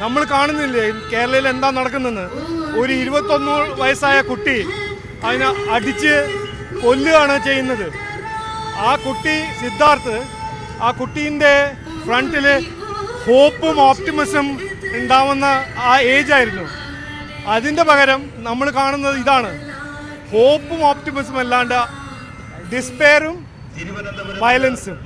നമ്മൾ കാണുന്നില്ലേ കേരളയിൽ എന്താ നടക്കുന്നതെന്ന്. ഒരു 21 വയസ്സായ കുട്ടി അതിനെ അടിച്ച് കൊല്ലുകയാണ് ചെയ്യുന്നത്. ആ കുട്ടി സിദ്ധാർത്ഥ്, ആ കുട്ടീൻ്റെ ഫ്രണ്ടിൽ ഹോപ്പും ഓപ്റ്റിമിസം ഉണ്ടാവുന്ന ആ ഏജായിരുന്നു. അതിൻ്റെ പകരം നമ്മൾ കാണുന്നത് ഇതാണ്, ഹോപ്പും ഓപ്റ്റിമിസം അല്ലാണ്ട് ഡിസ്പെയറും വയലൻസും.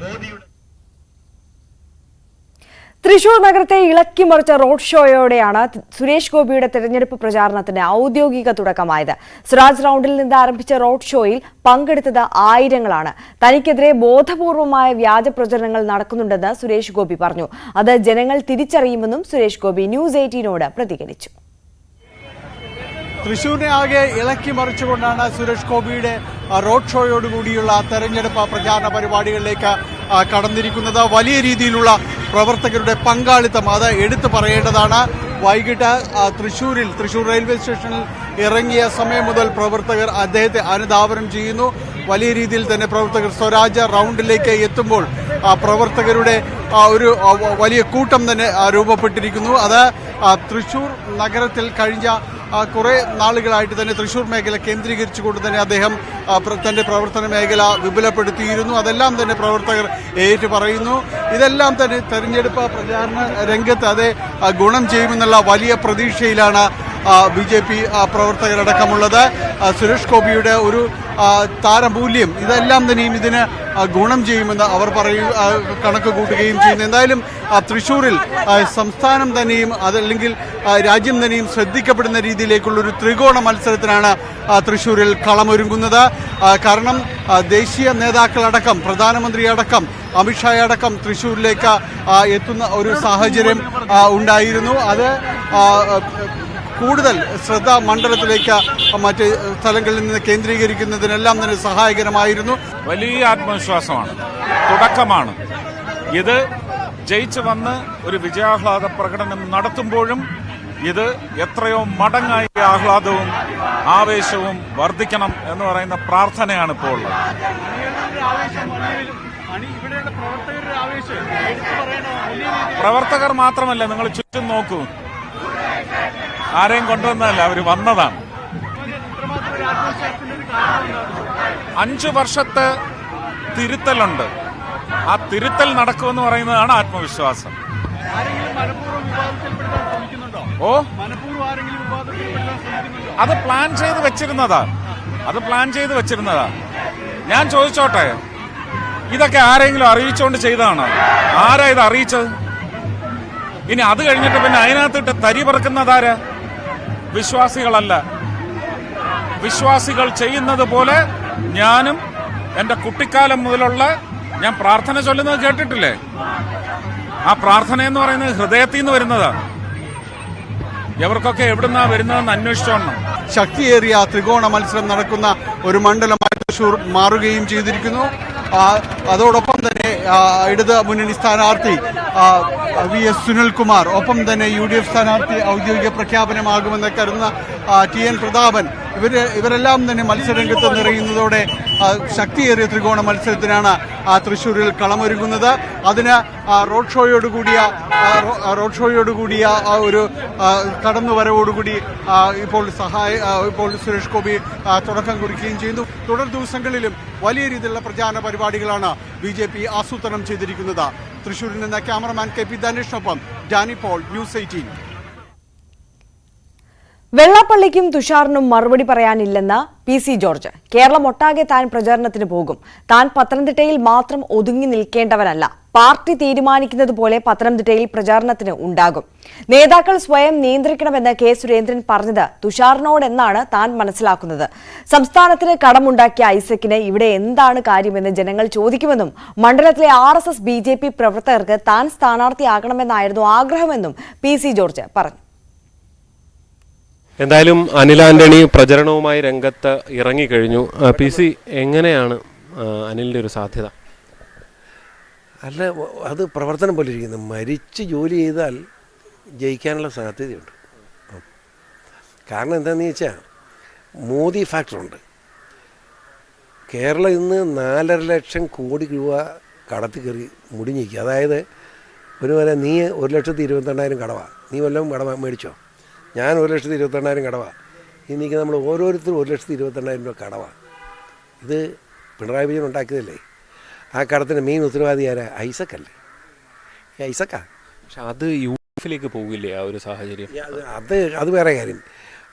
തൃശൂർ നഗരത്തെ ഇളക്കിമറിച്ച റോഡ് ഷോയോടെയാണ് സുരേഷ് ഗോപിയുടെ തെരഞ്ഞെടുപ്പ് പ്രചാരണത്തിന് ഔദ്യോഗിക തുടക്കമായത്. സ്വരാജ് റൗണ്ടിൽ നിന്ന് ആരംഭിച്ച റോഡ് ഷോയിൽ പങ്കെടുത്തത് ആയിരങ്ങളാണ്. തനിക്കെതിരെ ബോധപൂർവമായ വ്യാജ പ്രചരണങ്ങൾ നടക്കുന്നുണ്ടെന്ന് സുരേഷ് ഗോപി പറഞ്ഞു. അത് ജനങ്ങൾ തിരിച്ചറിയുമെന്നും സുരേഷ് ഗോപി ന്യൂസ് 18നോട് പ്രതികരിച്ചു. തൃശ്ശൂരിനെ ആകെ ഇളക്കി മറിച്ചുകൊണ്ടാണ് സുരേഷ് ഗോപിയുടെ റോഡ് ഷോയോടുകൂടിയുള്ള തെരഞ്ഞെടുപ്പ് പ്രചാരണ പരിപാടികളിലേക്ക് കടന്നിരിക്കുന്നത്. വലിയ രീതിയിലുള്ള പ്രവർത്തകരുടെ പങ്കാളിത്തം അത് എടുത്തു പറയേണ്ടതാണ്. വൈകിട്ട് തൃശ്ശൂർ റെയിൽവേ സ്റ്റേഷനിൽ ഇറങ്ങിയ സമയം മുതൽ പ്രവർത്തകർ അദ്ദേഹത്തെ അനുധാവനം ചെയ്യുന്നു. വലിയ രീതിയിൽ തന്നെ പ്രവർത്തകർ സ്വരാജ് റൗണ്ടിലേക്ക് എത്തുമ്പോൾ പ്രവർത്തകരുടെ ഒരു വലിയ കൂട്ടം തന്നെ രൂപപ്പെട്ടിരിക്കുന്നു. അത് തൃശ്ശൂർ നഗരത്തിൽ കഴിഞ്ഞ കുറേ നാളുകളായിട്ട് തന്നെ തൃശ്ശൂർ മേഖല കേന്ദ്രീകരിച്ചുകൊണ്ട് തന്നെ അദ്ദേഹം തൻ്റെ പ്രവർത്തന മേഖല വിപുലപ്പെടുത്തിയിരുന്നു. അതെല്ലാം തന്നെ പ്രവർത്തകർ ഏറ്റുപറയുന്നു. ഇതെല്ലാം തന്നെ തെരഞ്ഞെടുപ്പ് പ്രചാരണ രംഗത്ത് അത് ഗുണം ചെയ്യുമെന്നുള്ള വലിയ പ്രതീക്ഷയിലാണ് BJP പ്രവർത്തകരടക്കമുള്ളത്. സുരേഷ് ഗോപിയുടെ ഒരു താരമൂല്യം ഇതെല്ലാം തന്നെയും ഇതിന് ഗുണം ചെയ്യുമെന്ന് അവർ കണക്ക് കൂട്ടുകയും ചെയ്യുന്നു. എന്തായാലും തൃശ്ശൂരിൽ സംസ്ഥാനം തന്നെയും അതല്ലെങ്കിൽ രാജ്യം തന്നെയും ശ്രദ്ധിക്കപ്പെടുന്ന രീതിയിലേക്കുള്ളൊരു ത്രികോണ മത്സരത്തിനാണ് തൃശ്ശൂരിൽ കളമൊരുങ്ങുന്നത്. കാരണം ദേശീയ നേതാക്കളടക്കം പ്രധാനമന്ത്രി അടക്കം അമിത്ഷാ അടക്കം തൃശ്ശൂരിലേക്ക് എത്തുന്ന ഒരു സാഹചര്യം ഉണ്ടായിരുന്നു. അത് കൂടുതൽ ശ്രദ്ധ മണ്ഡലത്തിലേക്ക് മറ്റ് സ്ഥലങ്ങളിൽ നിന്ന് കേന്ദ്രീകരിക്കുന്നതിനെല്ലാം തന്നെ സഹായകരമായിരുന്നു. വലിയ ആത്മവിശ്വാസമാണ്, തുടക്കമാണ്. ഇത് ജയിച്ചു വന്ന് ഒരു വിജയാഹ്ലാദ പ്രകടനം നടത്തുമ്പോഴും ഇത് എത്രയോ മടങ്ങായി ആഹ്ലാദവും ആവേശവും വർദ്ധിക്കണം എന്ന് പറയുന്ന പ്രാർത്ഥനയാണ് ഇപ്പോൾ ഉള്ളത്. പ്രവർത്തകർ മാത്രമല്ല, നിങ്ങൾ ചുറ്റും നോക്കൂ, ആരെയും കൊണ്ടുവന്നതല്ല, അവർ വന്നതാണ്. 5 വർഷത്തെ തിരുത്തലുണ്ട്. ആ തിരുത്തൽ നടക്കുമെന്ന് പറയുന്നതാണ് ആത്മവിശ്വാസം. ഓ, അത് പ്ലാൻ ചെയ്ത് വെച്ചിരുന്നതാ. ഞാൻ ചോദിച്ചോട്ടെ, ഇതൊക്കെ ആരെങ്കിലും അറിയിച്ചുകൊണ്ട് ചെയ്തതാണോ? ആരാ ഇത് അറിയിച്ചത്? ഇനി അത് കഴിഞ്ഞിട്ട് പിന്നെ അതിനകത്തിട്ട് തരി പറക്കുന്നതാരാ? വിശ്വാസികളല്ല. വിശ്വാസികൾ ചെയ്യുന്നത് പോലെ ഞാനും എൻ്റെ കുട്ടിക്കാലം മുതലുള്ള ഞാൻ പ്രാർത്ഥന ചൊല്ലുന്നത് കേട്ടിട്ടില്ലേ? ആ പ്രാർത്ഥന എന്ന് പറയുന്നത് ഹൃദയത്തിൽ നിന്ന് വരുന്നതാണ്. എവർക്കൊക്കെ എവിടുന്നാ വരുന്നതെന്ന് അന്വേഷിച്ചോണം. ശക്തിയേറിയ ത്രികോണ മത്സരം നടക്കുന്ന ഒരു മണ്ഡലമായി തൃശ്ശൂർ മാറുകയും ചെയ്തിരിക്കുന്നു. അതോടൊപ്പം തന്നെ ഇടത് മുന്നണി സ്ഥാനാർത്ഥി VS സുനിൽകുമാർ, ഒപ്പം തന്നെ UDF സ്ഥാനാർത്ഥി ഔദ്യോഗിക പ്രഖ്യാപനമാകുമെന്ന് കരുതുന്ന TN പ്രതാപൻ, ഇവരെല്ലാം തന്നെ മത്സരരംഗത്ത് നിറയുന്നതോടെ ശക്തിയേറിയ ത്രികോണ മത്സരത്തിനാണ് തൃശ്ശൂരിൽ കളമൊരുങ്ങുന്നത്. അതിന് റോഡ് ഷോയോടുകൂടിയ ഒരു കടന്നുവരവോടുകൂടി ഇപ്പോൾ സുരേഷ് ഗോപി തുടക്കം കുറിക്കുകയും ചെയ്യുന്നു. തുടർ ദിവസങ്ങളിലും വലിയ രീതിയിലുള്ള പ്രചാരണ പരിപാടികളാണ് BJP ആസൂത്രണം ചെയ്തിരിക്കുന്നത്. തൃശ്ശൂരിൽ നിന്ന് ക്യാമറമാൻ KP ധനേഷിനൊപ്പം ഡാനി പോൾ, ന്യൂസ് 18. വെള്ളാപ്പള്ളിക്കും തുഷാറിനും മറുപടി പറയാനില്ലെന്ന് PC ജോർജ്. കേരളം ഒട്ടാകെ താൻ പ്രചാരണത്തിന് പോകും. താൻ പത്തനംതിട്ടയിൽ മാത്രം ഒതുങ്ങി നിൽക്കേണ്ടവനല്ല. പാർട്ടി തീരുമാനിക്കുന്നത് പോലെ പത്തനംതിട്ടയിൽ പ്രചാരണത്തിന് ഉണ്ടാകും. നേതാക്കൾ സ്വയം നിയന്ത്രിക്കണമെന്ന് K സുരേന്ദ്രൻ പറഞ്ഞത് തുഷാറിനോടെന്നാണ് താൻ മനസ്സിലാക്കുന്നത്. സംസ്ഥാനത്തിന് കടമുണ്ടാക്കിയ ഐസക്കിന് ഇവിടെ എന്താണ് കാര്യമെന്ന് ജനങ്ങൾ ചോദിക്കുമെന്നും മണ്ഡലത്തിലെ RSS BJP പ്രവർത്തകർക്ക് താൻ സ്ഥാനാർത്ഥിയാകണമെന്നായിരുന്നു ആഗ്രഹമെന്നും PC ജോർജ് പറഞ്ഞു. എന്തായാലും അനിൽ ആന്റണി പ്രചരണവുമായി രംഗത്ത് ഇറങ്ങിക്കഴിഞ്ഞു. PC, എങ്ങനെയാണ് അനിലിൻ്റെ ഒരു സാധ്യത? അല്ല, അത് പ്രവർത്തനം പോലെ ഇരിക്കുന്നു. മരിച്ച് ജോലി ചെയ്താൽ ജയിക്കാനുള്ള സാധ്യതയുണ്ട്. കാരണം എന്താണെന്ന് ചോദിച്ചാൽ മോദി ഫാക്ടറുണ്ട്. കേരളം ഇന്ന് 4.5 ലക്ഷം കോടി രൂപ കടത്തി കയറി മുടിഞ്ഞിരിക്കുക. അതായത് ഒരു പോലെ നീ 1,22,000 കടവാണ്, നീ വല്ലതും കട മേടിച്ചോ? ഞാൻ 1,22,000 കടവാണ്. ഇന്നിക്ക് നമ്മൾ ഓരോരുത്തരും 1,22,000 രൂപ കടവാണ്. ഇത് പിണറായി വിജയൻ ഉണ്ടാക്കിയതല്ലേ? ആ കടത്തിന് മെയിൻ ഉത്തരവാദി ആരാ? ഐസക്കല്ലേ? ഐസക്കാ. പക്ഷെ അത് യൂഫിലേക്ക് പോകില്ലേ ആ ഒരു സാഹചര്യം? അത് വേറെ കാര്യം.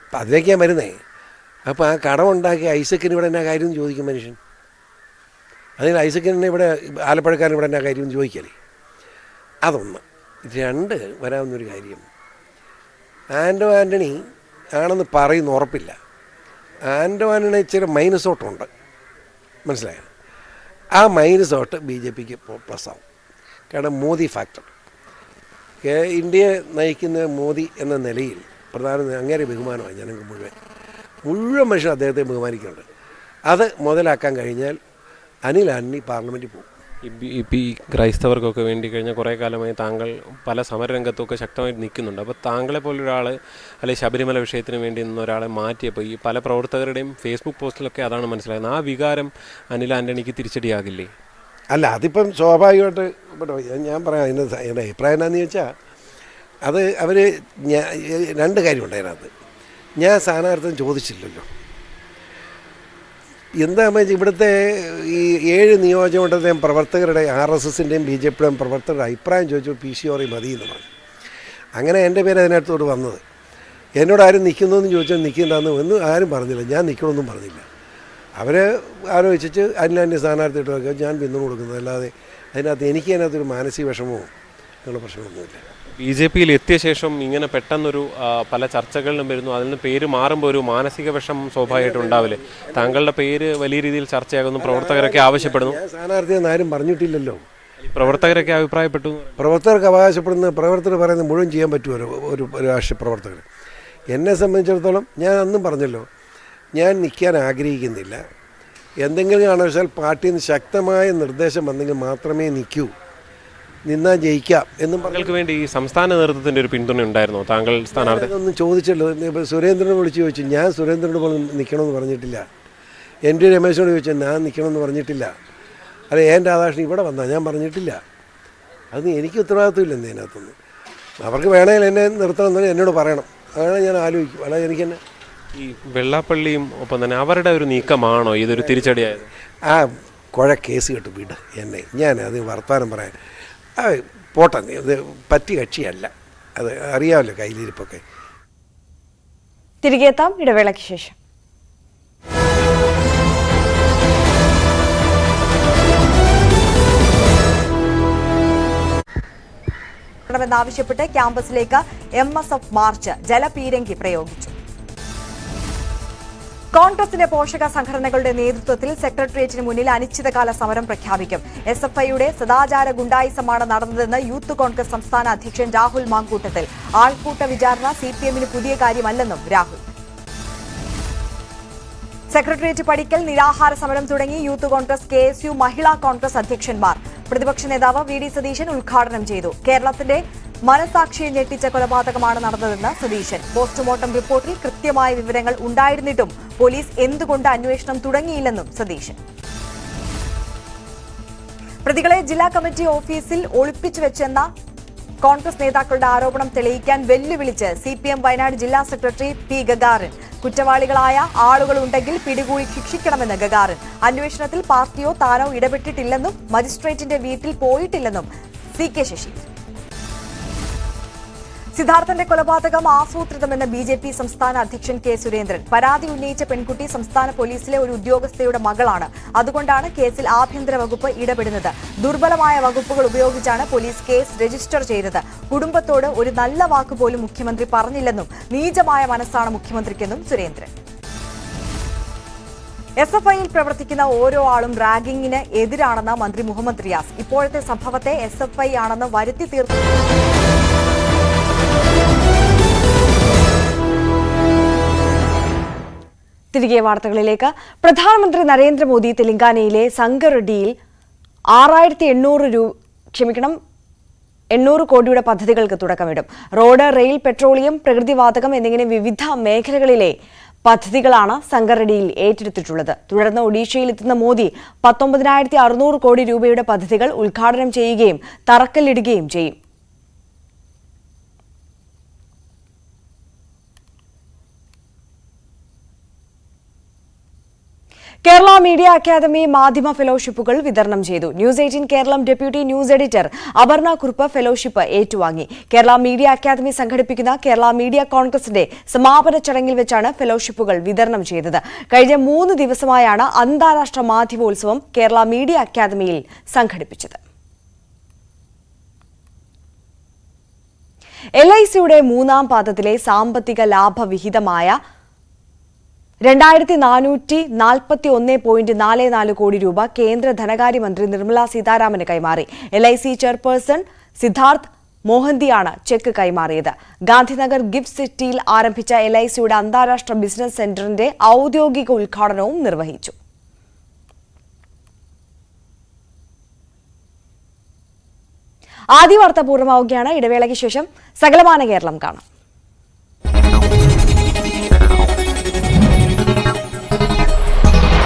അപ്പം അതിലേക്ക് ഞാൻ വരുന്നേ. അപ്പോൾ ആ കടമുണ്ടാക്കിയ ഐസക്കിന് ഇവിടെ എന്നാ കാര്യം എന്ന് ചോദിക്കും മനുഷ്യൻ. അതിന് ഐസക്കിന് ഇവിടെ ആലപ്പുഴക്കാരൻ ഇവിടെ എന്നാ കാര്യം എന്ന് ചോദിക്കല്ലേ? അതൊന്ന്. 2, വരാവുന്നൊരു കാര്യം, ആൻ്റണി ആണെന്ന് പറയുന്ന ഉറപ്പില്ല. ആൻ്റണി ഇച്ചിരി മൈനസോട്ടുണ്ട്, മനസ്സിലായോ? ആ മൈനസോട്ട് BJPക്ക് പ്ലസ് ആവും. കാരണം മോദി ഫാക്ടർ, ഇന്ത്യയെ നയിക്കുന്ന മോദി എന്ന നിലയിൽ അങ്ങേരെ ബഹുമാനമാണ് ജനങ്ങൾ മുഴുവൻ മനുഷ്യൻ അദ്ദേഹത്തെ ബഹുമാനിക്കുന്നുണ്ട്. അത് മുതലാക്കാൻ കഴിഞ്ഞാൽ അനിൽ ആന്റണി പാർലമെൻറ്റിൽ പോകും. ഈ ക്രൈസ്തവർക്കൊക്കെ വേണ്ടി കഴിഞ്ഞ കുറേ കാലമായി താങ്കൾ പല സമരരംഗത്തൊക്കെ ശക്തമായിട്ട് നിൽക്കുന്നുണ്ട്. അപ്പോൾ താങ്കളെ പോലൊരാൾ, അല്ലെങ്കിൽ ശബരിമല വിഷയത്തിന് വേണ്ടി നിന്ന ഒരാളെ മാറ്റിയപ്പോൾ ഈ പല പ്രവർത്തകരുടെയും ഫേസ്ബുക്ക് പോസ്റ്റിലൊക്കെ അതാണ് മനസ്സിലാകുന്നത്. ആ വികാരം അനിൽ ആന്റണിക്ക് തിരിച്ചടിയാകില്ലേ? അല്ല, അതിപ്പം സ്വാഭാവികമായിട്ട് ഞാൻ പറയാം. എൻ്റെ അഭിപ്രായം എന്താണെന്ന് ചോദിച്ചാൽ അത് അവർ 2 കാര്യമുണ്ട് അതിനകത്ത്. ഞാൻ സ്ഥാനാർത്ഥം ചോദിച്ചില്ലല്ലോ. എന്താ ഇവിടുത്തെ ഈ 7 നിയോജകമണ്ഡലത്തെയും പ്രവർത്തകരുടെ RSSൻ്റെയും BJPയുടെയും പ്രവർത്തകരുടെ അഭിപ്രായം ചോദിച്ചപ്പോൾ PC മതി എന്ന് പറഞ്ഞു. അങ്ങനെ എൻ്റെ പേര് അതിനകത്തോട് വന്നത്. എന്നോട് ആരും നിൽക്കുന്നതെന്ന് ചോദിച്ചാൽ നിൽക്കണ്ടെന്ന് ഒന്നും ആരും പറഞ്ഞില്ല. ഞാൻ നിൽക്കണമെന്നും പറഞ്ഞില്ല. അവരെ ആലോചിച്ചിട്ട് അനിലാൻ്റെ സ്ഥാനാർത്ഥി ഇട്ട് ഞാൻ പിന്തുണ കൊടുക്കുന്നത്. അല്ലാതെ അതിനകത്തൊരു മാനസിക വിഷമമോ അങ്ങനെയുള്ള പ്രശ്നമൊന്നുമില്ല. BJPയിൽ എത്തിയ ശേഷം ഇങ്ങനെ പെട്ടെന്നൊരു പല ചർച്ചകളിലും വരുന്നു. അതിൽ നിന്ന് പേര് മാറുമ്പോൾ ഒരു മാനസിക വിഷം സ്വാഭാവികമായിട്ട് ഉണ്ടാവില്ലേ? താങ്കളുടെ പേര് വലിയ രീതിയിൽ ചർച്ചയാകുന്നു, പ്രവർത്തകരൊക്കെ ആവശ്യപ്പെടുന്നു. ഞാൻ സ്ഥാനാർത്ഥിയെന്ന് ആരും പറഞ്ഞിട്ടില്ലല്ലോ. പ്രവർത്തകരൊക്കെ അഭിപ്രായപ്പെട്ടു. പ്രവർത്തകർക്ക് അവകാശപ്പെടുന്ന പ്രവർത്തകർ പറയുന്നത് മുഴുവൻ ചെയ്യാൻ പറ്റുമല്ലോ ഒരു രാഷ്ട്രീയ പ്രവർത്തകർ. എന്നെ സംബന്ധിച്ചിടത്തോളം ഞാൻ അന്നും പറഞ്ഞല്ലോ, ഞാൻ നിൽക്കാൻ ആഗ്രഹിക്കുന്നില്ല. എന്തെങ്കിലും കാരണവശാൽ പാർട്ടിയിൽ നിന്ന് ശക്തമായ നിർദ്ദേശം വന്നെങ്കിൽ മാത്രമേ നിൽക്കൂ, നിന്നാൽ ജയിക്കാം എന്നും താങ്കൾക്ക് വേണ്ടി ഈ സംസ്ഥാന നേതൃത്വത്തിൻ്റെ ഒരു പിന്തുണ ഉണ്ടായിരുന്നോ? താങ്കൾ സ്ഥാനാർത്ഥി ഒന്നും ചോദിച്ചല്ലോ. സുരേന്ദ്രനെ വിളിച്ച് ചോദിച്ചു. ഞാൻ സുരേന്ദ്രനോട് നിൽക്കണമെന്ന് പറഞ്ഞിട്ടില്ല. NT രമേശോട് ചോദിച്ചാൽ ഞാൻ നിൽക്കണമെന്ന് പറഞ്ഞിട്ടില്ല. അല്ല, എൻ്റെ രാധാകൃഷ്ണൻ ഇവിടെ വന്നാൽ ഞാൻ പറഞ്ഞിട്ടില്ല. അത് എനിക്ക് ഉത്തരവാദിത്വമില്ല ഇതിനകത്തൊന്നും. അവർക്ക് വേണമെങ്കിൽ എന്നെ നിർത്തണമെന്ന് എന്നോട് പറയണം. അതാണ് ഞാൻ ആലോചിക്കും. അല്ലാതെ എനിക്കെന്നെ ഈ വെള്ളാപ്പള്ളിയും ഒപ്പം തന്നെ അവരുടെ ഒരു നീക്കമാണോ ഇതൊരു തിരിച്ചടിയായത്? ആ കേസ് കേട്ട് വിട് എന്നെ. ഞാൻ അത് വർത്തമാനം പറയാൻ പോട്ടെ. ഇത് പറ്റി കക്ഷിയല്ല, അത് അറിയാമല്ലോ കയ്യിലിരിപ്പൊക്കെ. തിരികെ എത്താം ഇടവേളയ്ക്ക് ശേഷം. ാവശ്യപ്പെട്ട് ക്യാമ്പസിലേക്ക് MSF മാർച്ച് ജലപീരങ്കി പ്രയോഗിച്ചു. കോൺഗ്രസിന്റെ പോഷക സംഘടനകളുടെ നേതൃത്വത്തിൽ സെക്രട്ടേറിയറ്റിന് മുന്നിൽ അനിശ്ചിതകാല സമരം പ്രഖ്യാപിക്കും. SFIയുടെ സദാചാര ഗുണ്ടായിസമാണ് നടന്നതെന്ന് യൂത്ത് കോൺഗ്രസ് സംസ്ഥാന അധ്യക്ഷൻ രാഹുൽ മാങ്കൂട്ടത്തിൽ. ആൾക്കൂട്ട വിചാരണ CPMന് പുതിയ കാര്യമല്ലെന്നും രാഹുൽ. സെക്രട്ടേറിയറ്റ് പടിക്കൽ നിരാഹാര സമരം തുടങ്ങി യൂത്ത് കോൺഗ്രസ്, KSU, മഹിളാ കോൺഗ്രസ് അധ്യക്ഷന്മാർ. പ്രതിപക്ഷ നേതാവ് VD സതീശൻ ഉദ്ഘാടനം ചെയ്തു. കേരളത്തിന്റെ മനസാക്ഷിയെ ഞെട്ടിച്ച കൊലപാതകമാണ് നടന്നതെന്ന് സതീശൻ. പോസ്റ്റ്മോർട്ടം റിപ്പോർട്ടിൽ കൃത്യമായ വിവരങ്ങൾ ഉണ്ടായിരുന്നിട്ടും പോലീസ് എന്തുകൊണ്ട് അന്വേഷണം തുടങ്ങിയില്ലെന്നും സതീശൻ. പ്രതികളെ ജില്ലാ കമ്മിറ്റി ഓഫീസിൽ ഒളിപ്പിച്ചു വെച്ചെന്ന കോൺഗ്രസ് നേതാക്കളുടെ ആരോപണം തെളിയിക്കാൻ വെല്ലുവിളിച്ച് CPM വയനാട് ജില്ലാ സെക്രട്ടറി P. ഗഗാറിൻ. കുറ്റവാളികളായ ആളുകളുണ്ടെങ്കിൽ പിടികൂടി ശിക്ഷിക്കണമെന്ന് ഗഗാറിൻ. അന്വേഷണത്തിൽ പാർട്ടിയോ താനോ ഇടപെട്ടിട്ടില്ലെന്നും മജിസ്ട്രേറ്റിന്റെ വീട്ടിൽ പോയിട്ടില്ലെന്നും CK ശശി. സിദ്ധാർത്ഥന്റെ കൊലപാതകം ആസൂത്രിതമെന്ന് BJP സംസ്ഥാന അധ്യക്ഷൻ K. സുരേന്ദ്രൻ. പരാതി ഉന്നയിച്ച പെൺകുട്ടി സംസ്ഥാന പോലീസിലെ ഒരു ഉദ്യോഗസ്ഥയുടെ മകളാണ്. അതുകൊണ്ടാണ് കേസിൽ ആഭ്യന്തര വകുപ്പ് ഇടപെടുന്നത്. ദുർബലമായ വകുപ്പുകൾ ഉപയോഗിച്ചാണ് പോലീസ് കേസ് രജിസ്റ്റർ ചെയ്തത്. കുടുംബത്തോട് ഒരു നല്ല വാക്കുപോലും മുഖ്യമന്ത്രി പറഞ്ഞില്ലെന്നും നീചമായ മനസ്സാണ് മുഖ്യമന്ത്രിക്കെന്നും സുരേന്ദ്രൻ. SFIയിൽ പ്രവർത്തിക്കുന്ന ഓരോ ആളും റാഗിങ്ങിന് എതിരാണെന്ന് മന്ത്രി മുഹമ്മദ് റിയാസ്. ഇപ്പോഴത്തെ സംഭവത്തെ SFI ആണെന്ന് വരുത്തി തീർത്തു. തിരികെ വാർത്തകളിലേക്ക്. പ്രധാനമന്ത്രി നരേന്ദ്രമോദി തെലങ്കാനയിലെ സംഗറെഡ്ഡിയിൽ 800 കോടിയുടെ പദ്ധതികൾക്ക് തുടക്കമിടും. റോഡ്, റെയിൽ, പെട്രോളിയം, പ്രകൃതിവാതകം എന്നിങ്ങനെ വിവിധ മേഖലകളിലെ പദ്ധതികളാണ് സംഗറെഡ്ഡിയിൽ ഏറ്റെടുത്തിട്ടുള്ളത്. തുടർന്ന് ഒഡീഷയിൽ എത്തുന്ന മോദി 19,600 കോടി രൂപയുടെ പദ്ധതികൾ ഉദ്ഘാടനം ചെയ്യുകയും തറക്കല്ലിടുകയും ചെയ്യും. കേരള മീഡിയ അക്കാദമി മാധ്യമ ഫെലോഷിപ്പുകൾ വിതരണം ചെയ്തു. News 18 Keralam deputy news editor Aparna Kurup fellowship ഏറ്റുവാങ്ങി. കേരള മീഡിയ അക്കാദമി സംഘടിപ്പിക്കുന്ന കേരള മീഡിയ കോൺഗ്രസിന്റെ സമാപന ചടങ്ങിൽ വെച്ചാണ് ഫെലോഷിപ്പുകൾ വിതരണം ചെയ്തത്. കഴിഞ്ഞ 3 ദിവസമായാണ് അന്താരാഷ്ട്ര മാധ്യമോത്സവം കേരള മീഡിയ അക്കാദമിയിൽ സംഘടിപ്പിച്ചത്. LICയുടെ 3ാം പാദത്തിലെ സാമ്പത്തിക ലാഭവിഹിതമായ 2,441.44 കോടി രൂപ കേന്ദ്ര ധനകാര്യമന്ത്രി നിർമ്മല സീതാരാമന് കൈമാറി. LIC ചെയർപേഴ്സൺ സിദ്ധാർത്ഥ് മോഹന്തിയാണ് ചെക്ക് കൈമാറിയത്. ഗാന്ധിനഗർ ഗിഫ്റ്റ് സിറ്റിയിൽ ആരംഭിച്ച LICയുടെ അന്താരാഷ്ട്ര ബിസിനസ് സെന്ററിന്റെ ഔദ്യോഗിക ഉദ്ഘാടനവും നിർവഹിച്ചു. ആദ്യ വാർത്ത പൂർണ്ണമാവുകയാണ്. ഇടവേളയ്ക്ക് ശേഷം സകലമാന കേരളം കാണാം.